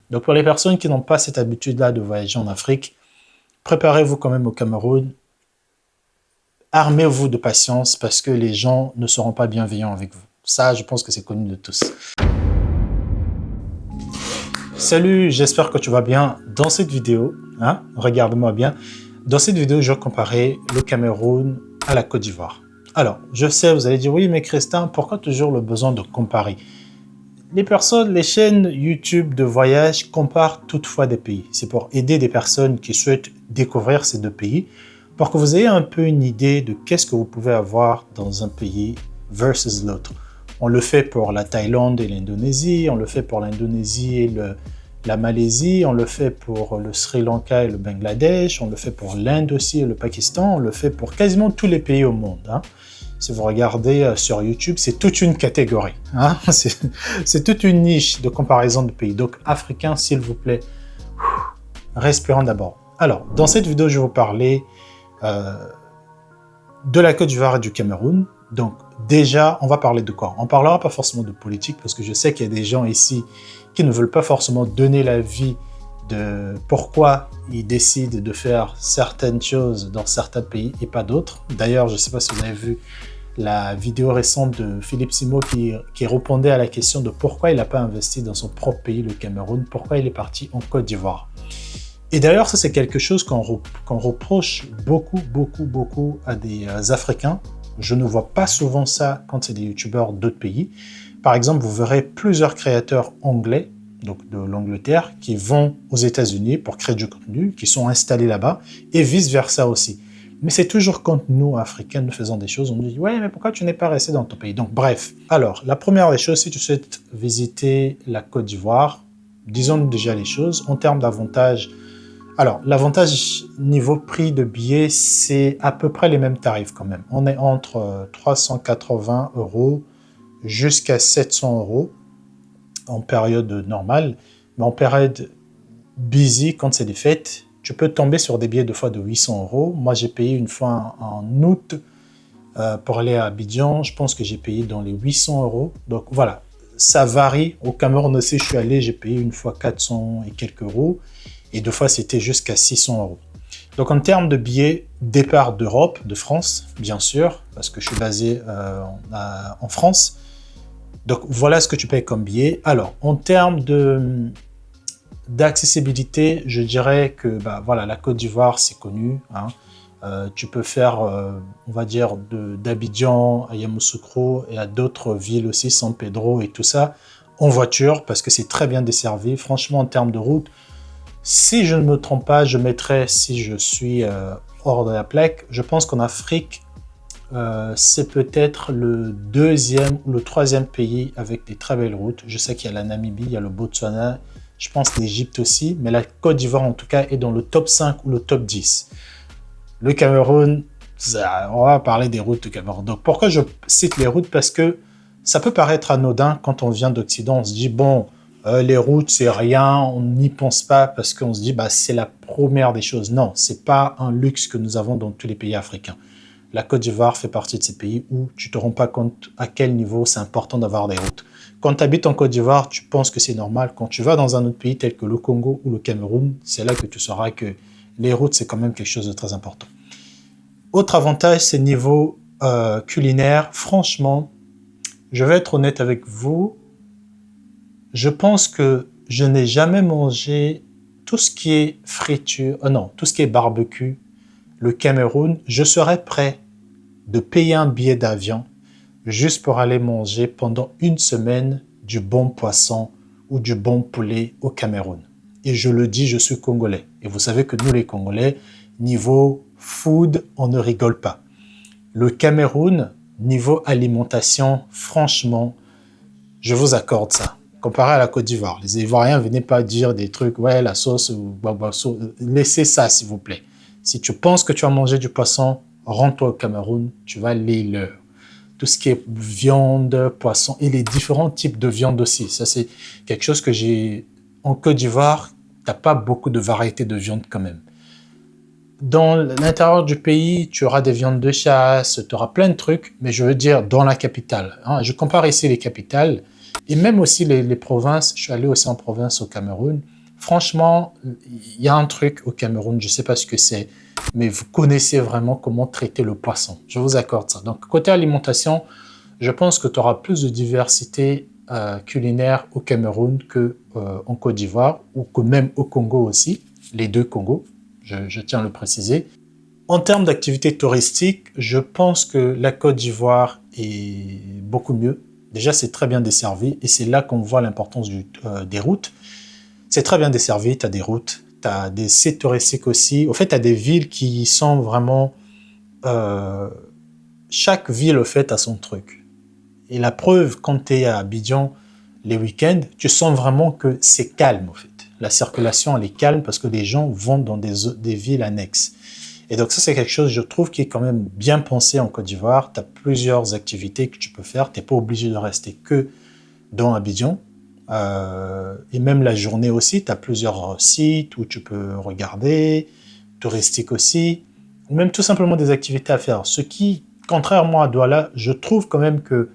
Donc pour les personnes qui n'ont pas cette habitude-là de voyager en Afrique, préparez-vous quand même au Cameroun. Armez-vous de patience parce que les gens ne seront pas bienveillants avec vous. Ça, je pense que c'est connu de tous. Salut, j'espère que tu vas bien. Dans cette vidéo, regarde-moi bien, dans cette vidéo, je vais comparer le Cameroun à la Côte d'Ivoire. Alors, je sais, vous allez dire, oui, mais Christin, pourquoi toujours le besoin de comparer? Les chaînes YouTube de voyage comparent toutefois des pays. C'est pour aider des personnes qui souhaitent découvrir ces deux pays, pour que vous ayez un peu une idée de qu'est-ce que vous pouvez avoir dans un pays versus l'autre. On le fait pour la Thaïlande et l'Indonésie, on le fait pour l'Indonésie et la Malaisie, on le fait pour le Sri Lanka et le Bangladesh, on le fait pour l'Inde aussi et le Pakistan, on le fait pour quasiment tous les pays au monde. Si vous regardez sur YouTube, c'est toute une catégorie. C'est toute une niche de comparaison de pays. Donc, africains, s'il vous plaît, respirons d'abord. Alors, dans cette vidéo, je vais vous parler de la Côte d'Ivoire et du Cameroun. Donc, déjà, on va parler de quoi? On ne parlera pas forcément de politique, parce que je sais qu'il y a des gens ici qui ne veulent pas forcément donner l'avis de pourquoi ils décident de faire certaines choses dans certains pays et pas d'autres. D'ailleurs, je ne sais pas si vous avez vu la vidéo récente de Philippe Simo qui répondait à la question de pourquoi il n'a pas investi dans son propre pays, le Cameroun, pourquoi il est parti en Côte d'Ivoire. Et d'ailleurs, ça c'est quelque chose qu'on reproche beaucoup à des Africains. Je ne vois pas souvent ça quand c'est des youtubeurs d'autres pays. Par exemple, vous verrez plusieurs créateurs anglais, donc de l'Angleterre, qui vont aux États-Unis pour créer du contenu, qui sont installés là-bas, et vice-versa aussi. Mais c'est toujours quand nous, Africains, nous faisons des choses, on nous dit « Ouais, mais pourquoi tu n'es pas resté dans ton pays ?» Donc bref, alors, la première des choses, si tu souhaites visiter la Côte d'Ivoire, disons déjà les choses, en termes d'avantages. Alors, l'avantage niveau prix de billets, c'est à peu près les mêmes tarifs quand même. On est entre 380 € jusqu'à 700 € en période normale. Mais en période busy, quand c'est des fêtes, tu peux tomber sur des billets de fois de 800 €. Moi, j'ai payé une fois en août pour aller à Abidjan. Je pense que j'ai payé dans les 800 €. Donc voilà, ça varie. Au Cameroun aussi, je suis allé, j'ai payé une fois 400 et quelques euros. Et deux fois, c'était jusqu'à 600 €. Donc en termes de billets, départ d'Europe, de France, bien sûr, parce que je suis basé en France. Donc voilà ce que tu payes comme billet. Alors, en termes d'accessibilité, je dirais que voilà, la Côte d'Ivoire, c'est connu. Tu peux faire, on va dire, d'Abidjan à Yamoussoukro et à d'autres villes aussi, San Pedro et tout ça, en voiture, parce que c'est très bien desservi. Franchement, en termes de route, si je ne me trompe pas, je mettrai, si je suis hors de la plaque, je pense qu'en Afrique, c'est peut-être le deuxième ou le troisième pays avec des très belles routes. Je sais qu'il y a la Namibie, il y a le Botswana, je pense l'Égypte aussi, mais la Côte d'Ivoire en tout cas est dans le top 5 ou le top 10. Le Cameroun, on va parler des routes du Cameroun. Donc pourquoi je cite les routes? Parce que ça peut paraître anodin quand on vient d'Occident, on se dit bon, les routes, c'est rien, on n'y pense pas parce qu'on se dit c'est la première des choses. Non, c'est pas un luxe que nous avons dans tous les pays africains. La Côte d'Ivoire fait partie de ces pays où tu te rends pas compte à quel niveau c'est important d'avoir des routes. Quand tu habites en Côte d'Ivoire, tu penses que c'est normal. Quand tu vas dans un autre pays tel que le Congo ou le Cameroun, c'est là que tu sauras que les routes, c'est quand même quelque chose de très important. Autre avantage, c'est niveau culinaire. Franchement, je vais être honnête avec vous, je pense que je n'ai jamais mangé tout ce qui est friture, tout ce qui est barbecue, le Cameroun. Je serais prêt de payer un billet d'avion juste pour aller manger pendant une semaine du bon poisson ou du bon poulet au Cameroun. Et je le dis, je suis congolais. Et vous savez que nous les Congolais, niveau food, on ne rigole pas. Le Cameroun, niveau alimentation, franchement, je vous accorde ça. Comparé à la Côte d'Ivoire, les Ivoiriens ne venaient pas dire des trucs, ouais, la sauce, laissez ça s'il vous plaît. Si tu penses que tu vas manger du poisson, rends-toi au Cameroun, tu vas les leur. Tout ce qui est viande, poisson, et les différents types de viande aussi. Ça, c'est quelque chose que j'ai... En Côte d'Ivoire, tu n'as pas beaucoup de variétés de viande quand même. Dans l'intérieur du pays, tu auras des viandes de chasse, tu auras plein de trucs, mais je veux dire dans la capitale. Je compare ici les capitales, et même aussi les provinces. Je suis allé aussi en province au Cameroun. Franchement, il y a un truc au Cameroun, je ne sais pas ce que c'est, mais vous connaissez vraiment comment traiter le poisson. Je vous accorde ça. Donc, côté alimentation, je pense que tu auras plus de diversité culinaire au Cameroun qu'en Côte d'Ivoire, ou que même au Congo aussi, les deux Congos, je tiens à le préciser. En termes d'activité touristique, je pense que la Côte d'Ivoire est beaucoup mieux. Déjà, c'est très bien desservi et c'est là qu'on voit l'importance des routes. C'est très bien desservi, tu as des routes, tu as des sites touristiques aussi. Au fait, tu as des villes qui sont vraiment... euh, chaque ville, au fait, a son truc. Et la preuve, quand tu es à Abidjan les week-ends, tu sens vraiment que c'est calme, au fait. La circulation, elle est calme parce que les gens vont dans des villes annexes. Et donc ça, c'est quelque chose, je trouve, qui est quand même bien pensé en Côte d'Ivoire. Tu as plusieurs activités que tu peux faire. Tu n'es pas obligé de rester que dans Abidjan. Et même la journée aussi, tu as plusieurs sites où tu peux regarder, touristiques aussi, ou même tout simplement des activités à faire. Ce qui, contrairement à Douala, je trouve quand même que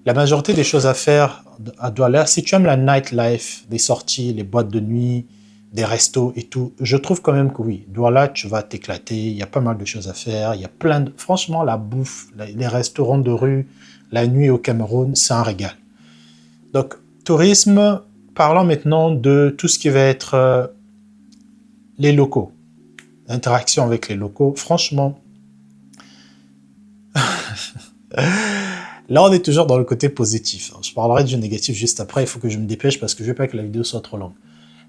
la majorité des choses à faire à Douala, si tu aimes la nightlife, des sorties, les boîtes de nuit, des restos et tout, je trouve quand même que oui, Douala, tu vas t'éclater, il y a pas mal de choses à faire, il y a plein de... Franchement, la bouffe, les restaurants de rue, la nuit au Cameroun, c'est un régal. Donc, tourisme, parlons maintenant de tout ce qui va être les locaux, l'interaction avec les locaux. Franchement, là, on est toujours dans le côté positif. Je parlerai du négatif juste après. Il faut que je me dépêche parce que je ne veux pas que la vidéo soit trop longue.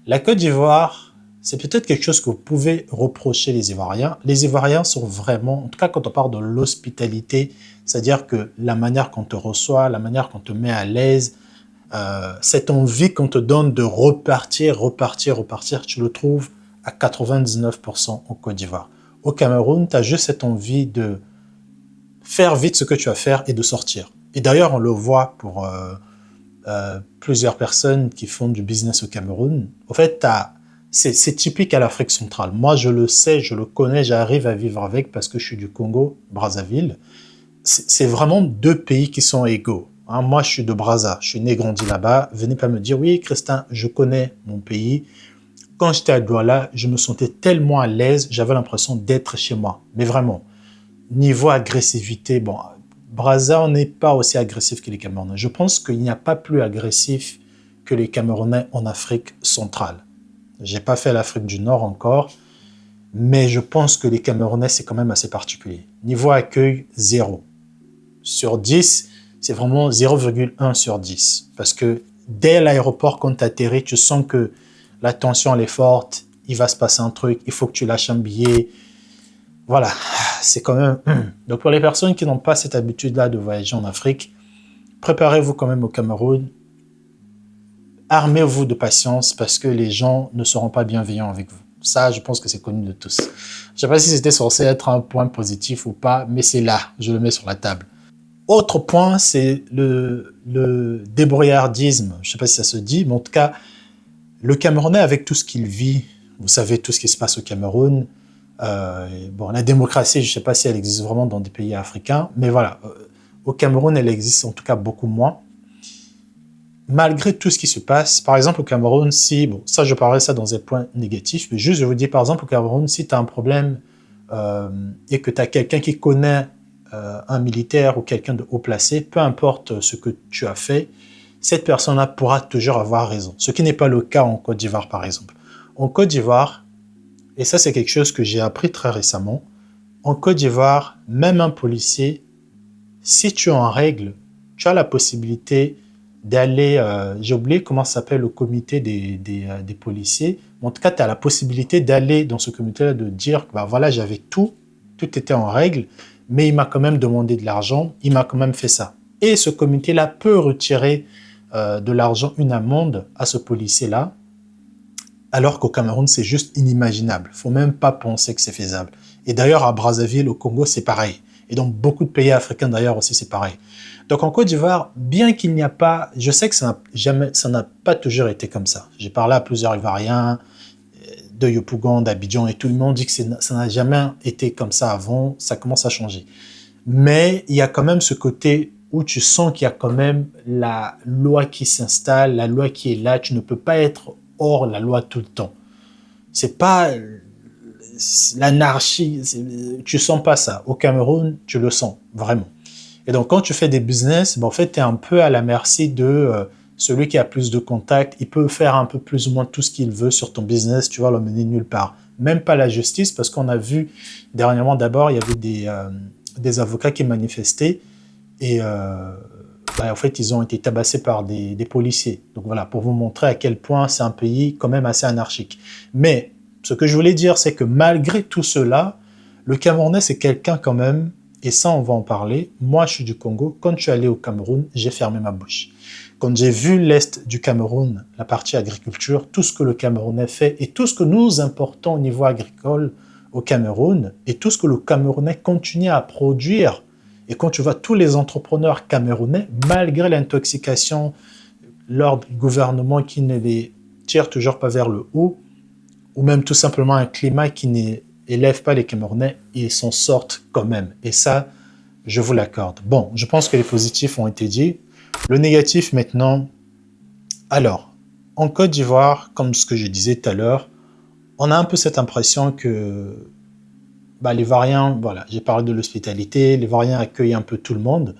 La Côte d'Ivoire, c'est peut-être quelque chose que vous pouvez reprocher les Ivoiriens. Les Ivoiriens sont vraiment, en tout cas quand on parle de l'hospitalité, c'est-à-dire que la manière qu'on te reçoit, la manière qu'on te met à l'aise, cette envie qu'on te donne de repartir, tu le trouves à 99% en Côte d'Ivoire. Au Cameroun, tu as juste cette envie de faire vite ce que tu vas faire et de sortir. Et d'ailleurs, on le voit pour plusieurs personnes qui font du business au Cameroun. En fait, c'est typique à l'Afrique centrale. Moi, je le sais, je le connais, j'arrive à vivre avec parce que je suis du Congo, Brazzaville. C'est vraiment deux pays qui sont égaux. Hein, moi, je suis de Brazza, je suis né, grandi là-bas. Venez pas me dire, oui, Christin, je connais mon pays. Quand j'étais à Douala, je me sentais tellement à l'aise, j'avais l'impression d'être chez moi. Mais vraiment, niveau agressivité, bon, Brazza, on n'est pas aussi agressif que les Camerounais. Je pense qu'il n'y a pas plus agressif que les Camerounais en Afrique centrale. J'ai pas fait l'Afrique du Nord encore, mais je pense que les Camerounais, c'est quand même assez particulier. Niveau accueil, 0. Sur 10, c'est vraiment 0,1 sur 10. Parce que dès l'aéroport, quand tu atterris, tu sens que la tension, elle est forte, il va se passer un truc, il faut que tu lâches un billet. Voilà, c'est quand même... Donc pour les personnes qui n'ont pas cette habitude-là de voyager en Afrique, préparez-vous quand même au Cameroun. Armez-vous de patience parce que les gens ne seront pas bienveillants avec vous. Ça, je pense que c'est connu de tous. Je ne sais pas si c'était censé être un point positif ou pas, mais c'est là, je le mets sur la table. Autre point, c'est le débrouillardisme. Je ne sais pas si ça se dit, mais en tout cas, le Camerounais, avec tout ce qu'il vit, vous savez tout ce qui se passe au Cameroun, bon, la démocratie, je ne sais pas si elle existe vraiment dans des pays africains, mais voilà, au Cameroun, elle existe en tout cas beaucoup moins. Malgré tout ce qui se passe, par exemple au Cameroun, si, bon, ça je parlerai ça dans un point négatif, mais juste je vous dis par exemple au Cameroun, si tu as un problème et que tu as quelqu'un qui connaît un militaire ou quelqu'un de haut placé, peu importe ce que tu as fait, cette personne-là pourra toujours avoir raison. Ce qui n'est pas le cas en Côte d'Ivoire par exemple. En Côte d'Ivoire, et ça c'est quelque chose que j'ai appris très récemment, en Côte d'Ivoire, même un policier, si tu es en règle, tu as la possibilité d'aller, j'ai oublié comment ça s'appelle le comité des policiers, mais en tout cas, tu as la possibilité d'aller dans ce comité-là, de dire, bah voilà, j'avais tout était en règle, mais il m'a quand même demandé de l'argent, il m'a quand même fait ça. Et ce comité-là peut retirer de l'argent, une amende à ce policier-là, alors qu'au Cameroun, c'est juste inimaginable. Il ne faut même pas penser que c'est faisable. Et d'ailleurs, à Brazzaville, au Congo, c'est pareil. Et dans beaucoup de pays africains, d'ailleurs, aussi, c'est pareil. Donc, en Côte d'Ivoire, bien qu'il n'y a pas... Je sais que ça n'a pas toujours été comme ça. J'ai parlé à plusieurs Ivoiriens, de Yopougon, d'Abidjan et tout. Ils m'ont dit que ça n'a jamais été comme ça avant. Ça commence à changer. Mais il y a quand même ce côté où tu sens qu'il y a quand même la loi qui s'installe, la loi qui est là. Tu ne peux pas être hors la loi tout le temps. C'est pas l'anarchie, tu sens pas ça. Au Cameroun, tu le sens, vraiment. Et donc, quand tu fais des business, ben, en fait, tu es un peu à la merci de celui qui a plus de contacts. Il peut faire un peu plus ou moins tout ce qu'il veut sur ton business, tu vas l'emmener nulle part. Même pas la justice, parce qu'on a vu dernièrement, d'abord, il y avait des avocats qui manifestaient et ben, en fait, ils ont été tabassés par des policiers. Donc voilà, pour vous montrer à quel point c'est un pays quand même assez anarchique. Mais ce que je voulais dire, c'est que malgré tout cela, le Camerounais, c'est quelqu'un quand même, et ça, on va en parler. Moi, je suis du Congo. Quand je suis allé au Cameroun, j'ai fermé ma bouche. Quand j'ai vu l'Est du Cameroun, la partie agriculture, tout ce que le Camerounais fait et tout ce que nous importons au niveau agricole au Cameroun et tout ce que le Camerounais continue à produire. Et quand tu vois tous les entrepreneurs camerounais, malgré l'intoxication, leur gouvernement qui ne les tire toujours pas vers le haut, ou même tout simplement un climat qui n'élève pas les Camerounais, ils s'en sortent quand même. Et ça, je vous l'accorde. Bon, je pense que les positifs ont été dits. Le négatif maintenant, alors, en Côte d'Ivoire, comme ce que je disais tout à l'heure, on a un peu cette impression que bah, les Variens, voilà, j'ai parlé de l'hospitalité, les Variens accueillent un peu tout le monde.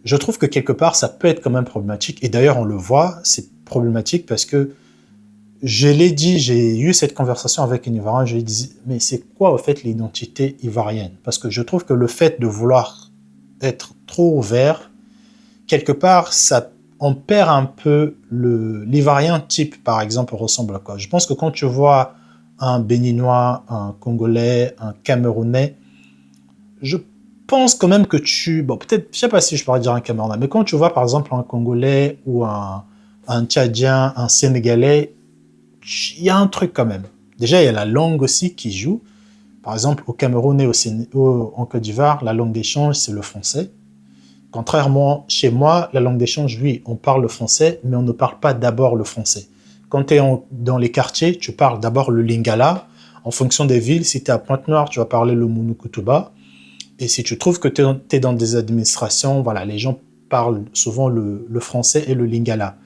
Je trouve que quelque part, ça peut être quand même problématique. Et d'ailleurs, on le voit, c'est problématique parce que je l'ai dit, j'ai eu cette conversation avec un Ivoirien, je lui ai dit, mais c'est quoi au fait l'identité ivoirienne? Parce que je trouve que le fait de vouloir être trop ouvert, quelque part, ça, on perd un peu l'Ivoirien type, par exemple, ressemble à quoi? Je pense que quand tu vois un Béninois, un Congolais, un Camerounais, je pense quand même que bon, peut-être, je sais pas si je pourrais dire un Camerounais, mais quand tu vois, par exemple, un Congolais ou un Tchadien, un Sénégalais, il y a un truc quand même. Déjà, il y a la langue aussi qui joue. Par exemple, au Cameroun et en Côte d'Ivoire, la langue d'échange, c'est le français. Contrairement chez moi, la langue d'échange, oui, on parle le français, mais on ne parle pas d'abord le français. Quand tu es dans les quartiers, tu parles d'abord le lingala. En fonction des villes, si tu es à Pointe-Noire, tu vas parler le munukutuba. Et si tu trouves que tu es dans des administrations, voilà, les gens parlent souvent le français et le lingala.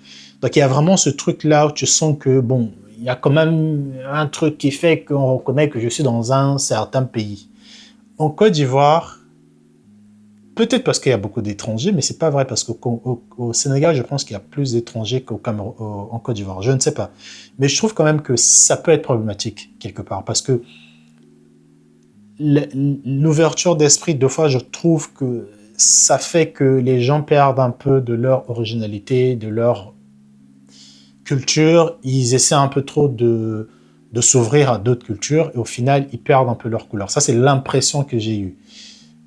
Donc il y a vraiment ce truc-là où tu sens que, bon, il y a quand même un truc qui fait qu'on reconnaît que je suis dans un certain pays. En Côte d'Ivoire, peut-être parce qu'il y a beaucoup d'étrangers, mais c'est pas vrai parce qu'au Sénégal, je pense qu'il y a plus d'étrangers qu'au Cameroun, en Côte d'Ivoire. Je ne sais pas. Mais je trouve quand même que ça peut être problématique quelque part parce que l'ouverture d'esprit, deux fois, je trouve que ça fait que les gens perdent un peu de leur originalité, de leur culture. Ils essaient un peu trop de s'ouvrir à d'autres cultures et au final, ils perdent un peu leur couleur. Ça, c'est l'impression que j'ai eue.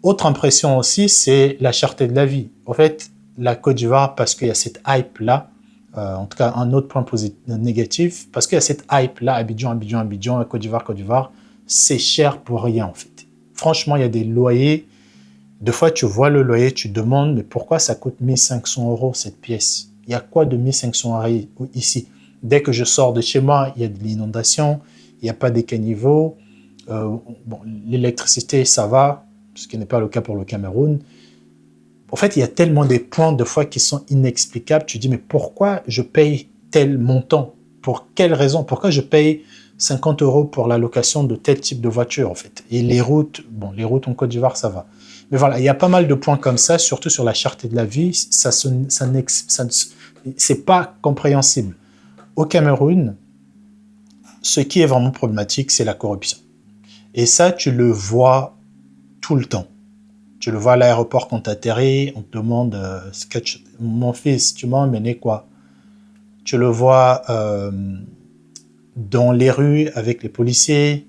Autre impression aussi, c'est la cherté de la vie. En fait, la Côte d'Ivoire, parce qu'il y a cette hype-là, en tout cas, un autre point négatif, parce qu'il y a cette hype-là, Abidjan, Abidjan, Abidjan, Côte d'Ivoire, c'est cher pour rien, en fait. Franchement, il y a des loyers. Deux fois, tu vois le loyer, tu te demandes, mais pourquoi ça coûte 1500 € cette pièce? Il y a quoi de 1500 € ici? Dès que je sors de chez moi, il y a de l'inondation, il n'y a pas des caniveaux. Bon, l'électricité, ça va, ce qui n'est pas le cas pour le Cameroun. En fait, il y a tellement des points de fois qui sont inexplicables. Tu te dis, mais pourquoi je paye tel montant? Pour quelle raison? Pourquoi je paye 50 € pour la location de tel type de voiture, en fait? Et les routes, bon, les routes en Côte d'Ivoire, ça va. Mais voilà, il y a pas mal de points comme ça, surtout sur la cherté de la vie. C'est pas compréhensible. Au Cameroun, ce qui est vraiment problématique, c'est la corruption. Et ça, tu le vois tout le temps. Tu le vois à l'aéroport quand tu atterris, on te demande mon fils, tu m'as emmené quoi? Tu le vois dans les rues avec les policiers.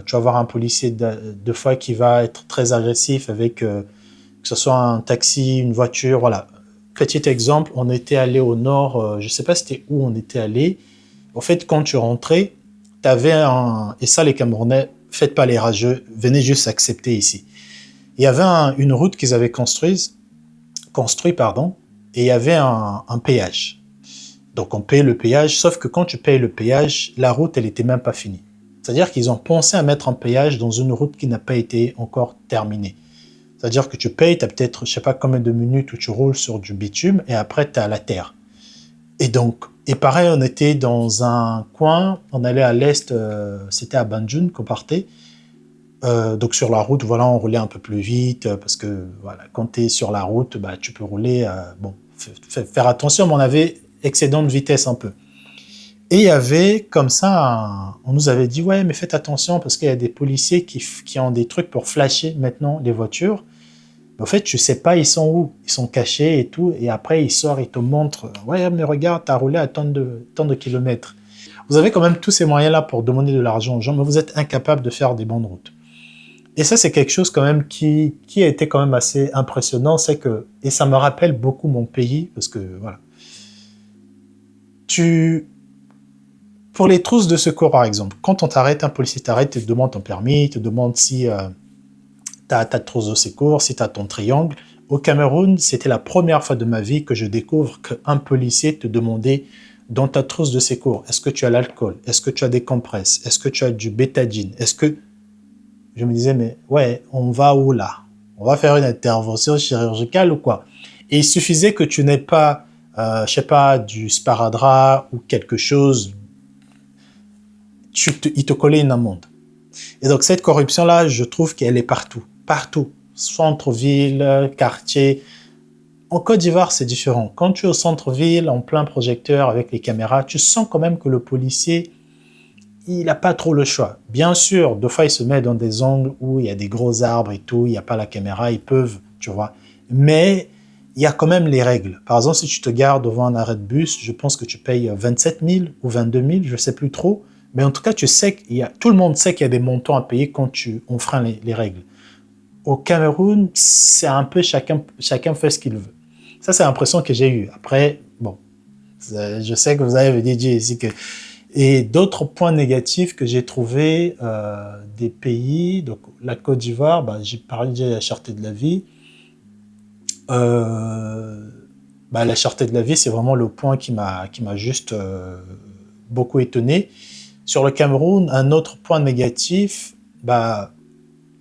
Tu vas voir un policier deux fois qui va être très agressif avec que ce soit un taxi, une voiture, voilà. Petit exemple, on était allé au nord, je ne sais pas c'était où on était allé. En fait, quand tu rentrais, tu avais et ça les Camerounais, faites pas les rageux, venez juste accepter ici. Il y avait une route qu'ils avaient construit, pardon, et il y avait un péage. Donc on paye le péage, sauf que quand tu payes le péage, la route, elle n'était même pas finie. C'est-à-dire qu'ils ont pensé à mettre un péage dans une route qui n'a pas été encore terminée. C'est-à-dire que tu payes, tu as peut-être, je ne sais pas combien de minutes où tu roules sur du bitume, et après tu es à la terre. Et donc, et pareil, on était dans un coin, on allait à l'est, c'était à Banjul qu'on partait. Donc sur la route, voilà, on roulait un peu plus vite parce que voilà, quand tu es sur la route, bah, tu peux rouler. Bon, faire attention, mais on avait excédent de vitesse un peu. Et il y avait comme ça, on nous avait dit ouais, mais faites attention parce qu'il y a des policiers qui ont des trucs pour flasher maintenant les voitures. Mais en fait, tu sais pas ils sont où, ils sont cachés et tout. Et après, ils sortent, ils te montrent ouais, mais regarde, t'as roulé à tant de kilomètres. Vous avez quand même tous ces moyens-là pour demander de l'argent aux gens, mais vous êtes incapable de faire des bonnes routes. Et ça, c'est quelque chose quand même qui a été quand même assez impressionnant, c'est que, et ça me rappelle beaucoup mon pays, parce que voilà, pour les trousses de secours par exemple, quand on t'arrête, un policier t'arrête, il te demande ton permis, il te demande si t'as ta trousse de secours, si t'as ton triangle. Au Cameroun, c'était la première fois de ma vie que je découvre qu'un policier te demandait dans ta trousse de secours, est-ce que tu as l'alcool, est-ce que tu as des compresses, est-ce que tu as du bétadine, est-ce que je me disais, mais ouais, on va où là? On va faire une intervention chirurgicale ou quoi? Et il suffisait que tu n'aies pas, je sais pas, du sparadrap ou quelque chose, il te collait une amende. Et donc cette corruption-là, je trouve qu'elle est partout. Partout. Centre-ville, quartier. En Côte d'Ivoire, c'est différent. Quand tu es au centre-ville, en plein projecteur avec les caméras, tu sens quand même que le policier, il n'a pas trop le choix. Bien sûr, deux fois, il se met dans des angles où il y a des gros arbres et tout, il n'y a pas la caméra, ils peuvent, tu vois. Mais il y a quand même les règles. Par exemple, si tu te gares devant un arrêt de bus, je pense que tu payes 27 000 ou 22 000, je ne sais plus trop. Mais en tout cas, tu sais tout le monde sait qu'il y a des montants à payer quand tu enfreins les règles. Au Cameroun, c'est un peu chacun fait ce qu'il veut. Ça, c'est l'impression que j'ai eue. Après, bon, je sais que vous avez dit ici que... Et d'autres points négatifs que j'ai trouvés des pays, donc la Côte d'Ivoire, bah, j'ai parlé de la cherté de la vie. La cherté de la vie, c'est vraiment le point qui m'a juste beaucoup étonné. Sur le Cameroun, un autre point négatif, bah,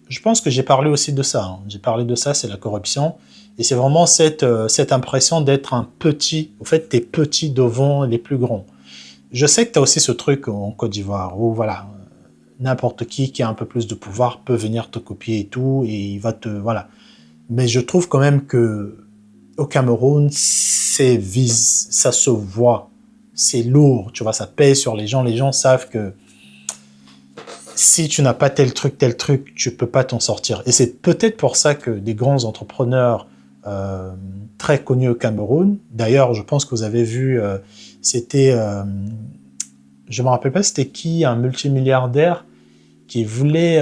je pense que j'ai parlé aussi de ça. Hein. J'ai parlé de ça, c'est la corruption. Et c'est vraiment cette impression d'être un petit. En fait, t'es petit devant les plus grands. Je sais que tu as aussi ce truc en Côte d'Ivoire où voilà, n'importe qui a un peu plus de pouvoir peut venir te copier et tout, et il va te... Voilà. Mais je trouve quand même que au Cameroun, ça se voit. C'est lourd, tu vois, ça pèse sur les gens. Les gens savent que si tu n'as pas tel truc, tu peux pas t'en sortir. Et c'est peut-être pour ça que des grands entrepreneurs très connus au Cameroun, d'ailleurs, je pense que vous avez vu, c'était, je me rappelle pas c'était qui, un multimilliardaire qui voulait,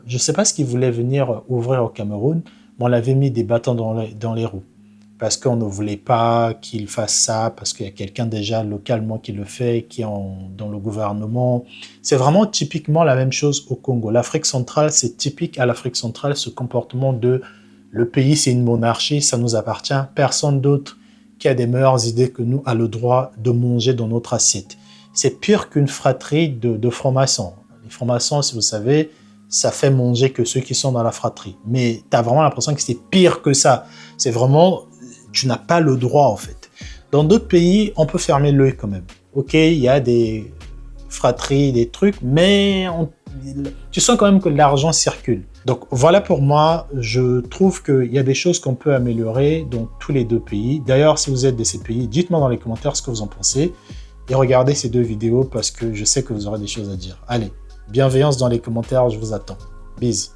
je sais pas ce qu'il voulait venir ouvrir au Cameroun, mais on l'avait mis des bâtons dans les roues. Parce qu'on ne voulait pas qu'il fasse ça, parce qu'il y a quelqu'un déjà localement qui le fait, qui est dans le gouvernement. C'est vraiment typiquement la même chose au Congo. L'Afrique centrale, c'est typique à l'Afrique centrale, ce comportement de le pays, c'est une monarchie, ça nous appartient. Personne d'autre qui a des meilleures idées que nous a le droit de manger dans notre assiette. C'est pire qu'une fratrie de francs-maçons. Les francs-maçons, si vous savez, ça fait manger que ceux qui sont dans la fratrie. Mais tu as vraiment l'impression que c'est pire que ça. C'est vraiment... Tu n'as pas le droit, en fait. Dans d'autres pays, on peut fermer l'œil quand même. Ok, il y a des fratries, des trucs, mais tu sens quand même que l'argent circule. Donc voilà pour moi, je trouve qu'il y a des choses qu'on peut améliorer dans tous les deux pays. D'ailleurs, si vous êtes de ces pays, dites-moi dans les commentaires ce que vous en pensez. Et regardez ces deux vidéos parce que je sais que vous aurez des choses à dire. Allez, bienveillance dans les commentaires, je vous attends. Bisous.